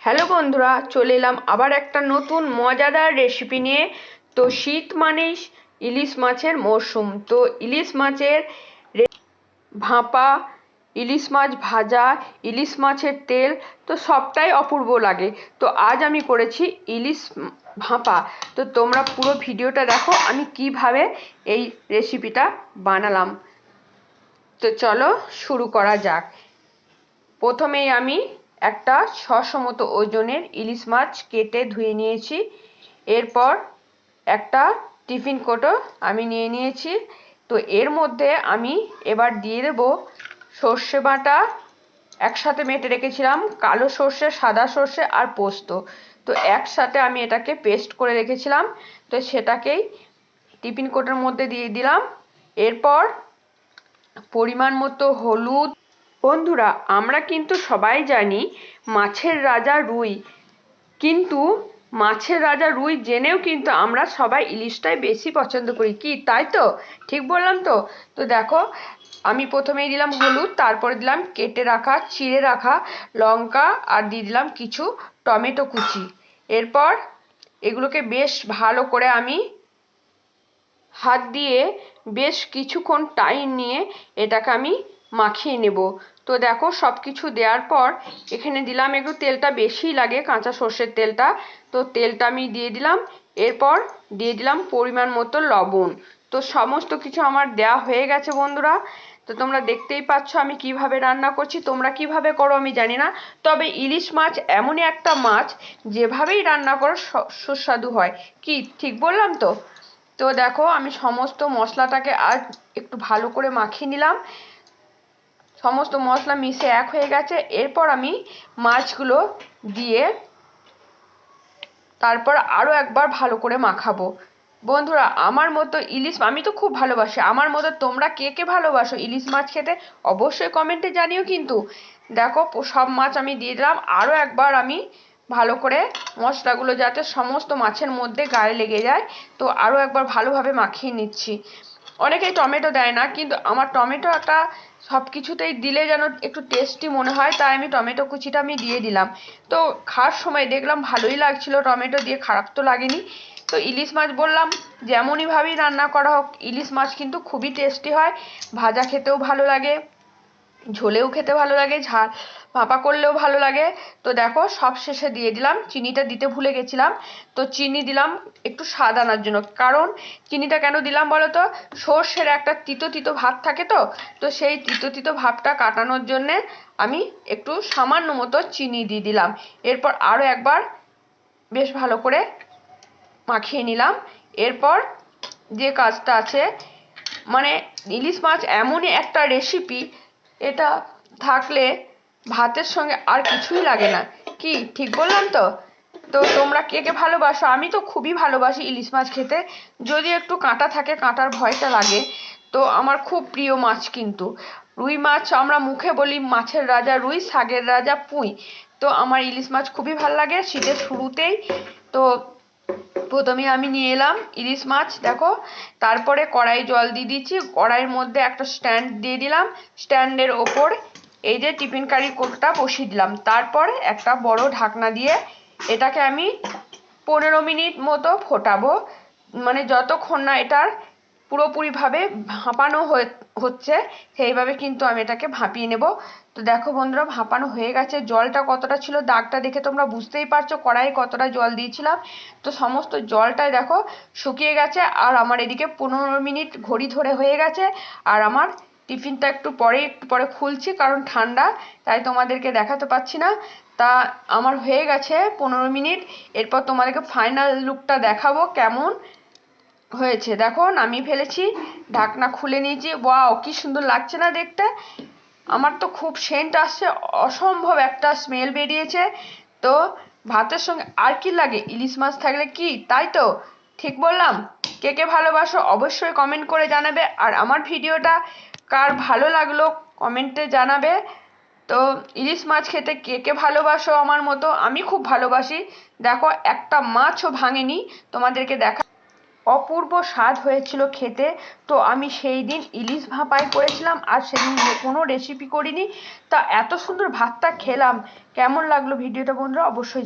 Hello বন্ধুরা, চলে এলাম আবার একটা নতুন মজাদার রেসিপি নিয়ে। তো শীত মানেই ইলিশ মাছের মরশুম। তো ইলিশ মাছের ভাপা, ইলিশ মাছ ভাজা, ইলিশ মাছের তেল, তো সবটাই অপূর্ব লাগে। তো আজ আমি করেছি ইলিশ ভাপা। তো তোমরা পুরো ভিডিওটা দেখো আমি কিভাবে এই রেসিপিটা বানালাম। তো চলো শুরু করা যাক। প্রথমেই আমি একটা 600 মতো ওজনের ইলিশ মাছ কেটে ধুয়ে নিয়েছি। এরপর একটা টিফিন কৌটো আমি নিয়ে নিয়েছি। তো এর মধ্যে আমি এবার দিয়ে দেবো সর্ষে বাটা। একসাথে বেটে রেখেছিলাম কালো সর্ষে, সাদা সর্ষে আর পোস্ত। তো একসাথে আমি এটাকে পেস্ট করে রেখেছিলাম। তো সেটাকেই টিফিন কৌটোর মধ্যে দিয়ে দিলাম। এরপর পরিমাণ মতো হলুদ। বন্ধুরা, আমরা কিন্তু সবাই জানি মাছের রাজা রুই, কিন্তু মাছের রাজা রুই জেনেও কিন্তু আমরা সবাই ইলিশটাই বেশি পছন্দ করি, কি তাই তো? ঠিক বললাম তো? তো দেখো, আমি প্রথমেই দিলাম হলুদ, তারপরে দিলাম কেটে রাখা চিড়ে রাখা লঙ্কা, আর দিয়ে দিলাম কিছু টমেটো কুচি। এরপর এগুলোকে বেশ ভালো করে আমি হাত দিয়ে বেশ কিছুক্ষণ টাইম নিয়ে এটাকে আমি মাখিয়ে নেব। তো দেখো, সব কিছু দেওয়ার পর এখানে দিলাম একটু, তেলটা বেশি লাগে, কাঁচা সর্ষের তেলটা। তো তেলটা আমি দিয়ে দিলাম। এরপর দিয়ে দিলাম পরিমাণ মতো লবণ। তো সমস্ত কিছু আমার দেওয়া হয়ে গেছে বন্ধুরা। তো তোমরা দেখতেই পাচ্ছ আমি কিভাবে রান্না করছি। তোমরা কিভাবে করো আমি জানি না, তবে ইলিশ মাছ এমনই একটা মাছ যেভাবেই রান্না করো সুস্বাদু হয়। কি ঠিক বললাম তো? তো দেখো, আমি সমস্ত মশলাটাকে আজ একটু ভালো করে মাখিয়ে নিলাম। সমস্ত মশলা মিশে এক হয়ে গেছে। এরপর আমি মাছগুলো দিয়ে তারপর আরও একবার ভালো করে মাখাবো। বন্ধুরা, আমার মতো ইলিশ আমি তো খুব ভালোবাসি, আমার মতো তোমরা কে কে ভালোবাসো ইলিশ মাছ খেতে অবশ্যই কমেন্টে জানিও কিন্তু। দেখো, সব মাছ আমি দিয়ে দিলাম। আরও একবার আমি ভালো করে মশলাগুলো যাতে সমস্ত মাছের মধ্যে গায়ে লেগে যায়, তো আরও একবার ভালোভাবে মাখিয়ে নিচ্ছি। অনেকেই টমেটো দেয় না, কিন্তু আমার টমেটো একটা সব কিছুতেই দিলে যেন একটু টেস্টি মনে হয়, তাই আমি টমেটো কুচিটা আমি দিয়ে দিলাম। তো খাওয়ার সময় দেখলাম ভালোই লাগছিল, টমেটো দিয়ে খারাপ তো লাগেনি। তো ইলিশ মাছ বললাম যেমনইভাবেই রান্না করা হোক, ইলিশ মাছ কিন্তু খুবই টেস্টি হয়। ভাজা খেতেও ভালো লাগে, ঝোলেও খেতে ভালো লাগে, ঝাল ভাপা করলেও ভালো লাগে। তো দেখো, সব শেষে দিয়ে দিলাম, চিনিটা দিতে ভুলে গেছিলাম। তো চিনি দিলাম একটু স্বাদ আনার জন্য। কারণ চিনিটা কেন দিলাম বলো তো? সর্ষের একটা তিতো তিতো ভাব থাকে, তো তো সেই তিতো তিতো ভাবটা কাটানোর জন্যে আমি একটু সামান্য মতো চিনি দিয়ে দিলাম। এরপর আরও একবার বেশ ভালো করে মাখিয়ে নিলাম। এরপর যে কাজটা আছে, মানে ইলিশ মাছ এমনই একটা রেসিপি, এটা থাকলে ভাতের সঙ্গে আর কিছুই লাগে না। কি ঠিক বললাম তো? তো তোমরা কে কে ভালোবাসো? আমি তো খুবই ভালোবাসি ইলিশ মাছ খেতে, যদি একটু কাঁটা থাকে, কাঁটার ভয়টা লাগে। তো আমার খুব প্রিয় মাছ কিন্তু রুই মাছ। আমরা মুখে বলি মাছের রাজা রুই, শাকের রাজা পুঁই। তো আমার ইলিশ মাছ খুবই ভালো লাগে শীতের শুরুতেই। তো প্রথমে আমি নিয়ে এলাম ইলিশ মাছ, দেখো। তারপরে কড়াই জল দিয়ে দিচ্ছি, কড়াইয়ের মধ্যে একটা স্ট্যান্ড দিয়ে দিলাম। স্ট্যান্ডের ওপর এই যে টিফিন কারি কোটটা বসিয়ে দিলাম। তারপর একটা বড় ঢাকনা দিয়ে এটাকে আমি 15 মিনিট মতো ফোটাবো। মানে যতক্ষণ না এটার পুরোপুরিভাবে ভাপানো হচ্ছে, সেইভাবে কিন্তু আমি এটাকে ভাপিয়ে নেব। তো দেখো বন্ধুরা, ভাপানো হয়ে গেছে। জলটা কতটা ছিল দাগটা দেখে তোমরা বুঝতেই পারছো কড়াইয়ে কতটা জল দিয়েছিলাম। তো সমস্ত জলটাই দেখো শুকিয়ে গেছে। আর আমার এদিকে 15 মিনিট ঘড়ি ধরে হয়ে গেছে। আর আমার টিফিনটা একটু পরে খুলছি, কারণ ঠান্ডা, তাই তোমাদেরকে দেখাতে পাচ্ছি না। তা আমার হয়ে গেছে 15 মিনিট। এরপর তোমাদেরকে ফাইনাল লুকটা দেখাবো কেমন হয়েছে। দেখো, নামিয়ে ফেলেছি, ঢাকনা খুলে নিয়েছি। ওয়াও, কি সুন্দর লাগছে না দেখতে? আমার তো খুব সেন্ট আসছে, অসম্ভব একটা স্মেল বেরিয়েছে। তো ভাতের সঙ্গে আর কি লাগে ইলিশ মাছ থাকলে, কি তাই তো? ঠিক বললাম? কে কে ভালোবাসো অবশ্যই কমেন্ট করে জানাবে। আর আমার ভিডিওটা কার ভালো লাগলো কমেন্টে জানাবে। তো ইলিশ মাছ খেতে কে কে ভালোবাসো আমার মতো? আমি খুব ভালোবাসি। দেখো, একটা মাছও ভাঙেনি, তোমাদেরকে দেখা অপূর্ব স্বাদ হয়েছিল খেতে। তো আমি সেই দিন ইলিশ ভাপাই করেছিলাম, আর সেদিন কোনো রেসিপি করিনি। তা এত সুন্দর ভাতটা খেলাম। কেমন লাগলো ভিডিওটা বন্ধুরা অবশ্যই